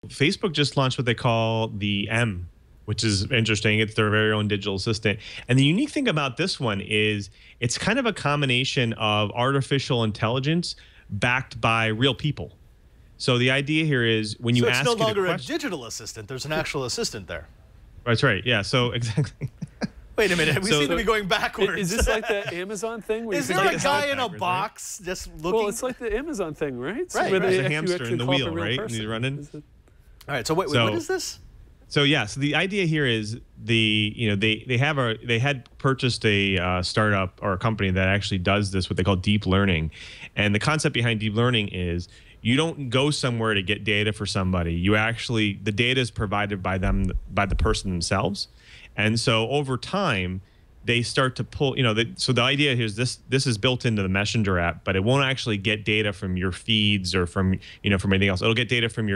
Facebook just launched what they call the M, which is interesting. It's their very own digital assistant. And the unique thing about this one is it's kind of a combination of artificial intelligence backed by real people. So the idea here is when you ask it a question, it's no longer a digital assistant. There's an actual assistant there. That's right. Yeah. So exactly. Wait a minute. We seem to be going backwards. Is this like the Amazon thing? Where is there a guy in a box just looking? Well, it's like the Amazon thing, right? Right. There's a hamster in the wheel, right? And he's running. All right. So wait, what is this? So yeah, so the idea here is they had purchased a startup or a company that actually does this, what they call deep learning, and the concept behind deep learning is you don't go somewhere to get data for somebody. You actually, the data is provided by them, by the person themselves, and so over time they start to pull, so the idea here is this is built into the Messenger app, but it won't actually get data from your feeds or from anything else. It'll get data from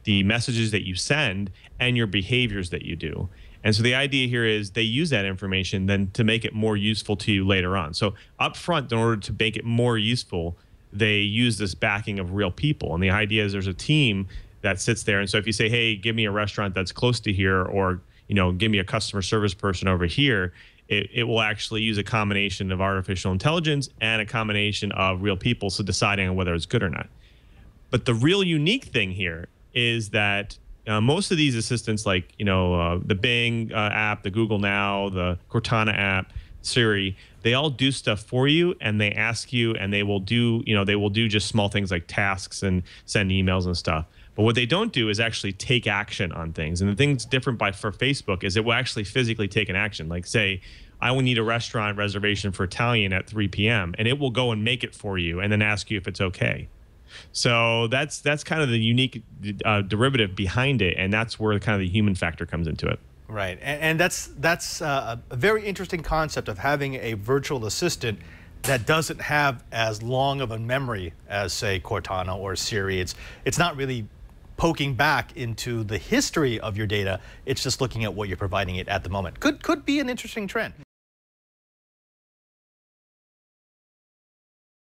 the messages that you send and your behaviors that you do. And so the idea here is they use that information then to make it more useful to you later on. So up front, in order to make it more useful, they use this backing of real people. And the idea is there's a team that sits there. And so if you say, hey, give me a restaurant that's close to here, or give me a customer service person over here, it will actually use a combination of artificial intelligence and a combination of real people, so deciding on whether it's good or not. But the real unique thing here is that most of these assistants, like the Bing app, the Google Now, the Cortana app, Siri, they all do stuff for you, and they ask you, and they will do just small things like tasks and send emails and stuff. But what they don't do is actually take action on things. And the thing's different for Facebook is it will actually physically take an action. Like say, I will need a restaurant reservation for Italian at 3 p.m. and it will go and make it for you and then ask you if it's okay. So that's kind of the unique derivative behind it, and that's where kind of the human factor comes into it. Right, and that's a very interesting concept of having a virtual assistant that doesn't have as long of a memory as, say, Cortana or Siri. It's not really poking back into the history of your data. It's just looking at what you're providing it at the moment. Could be an interesting trend.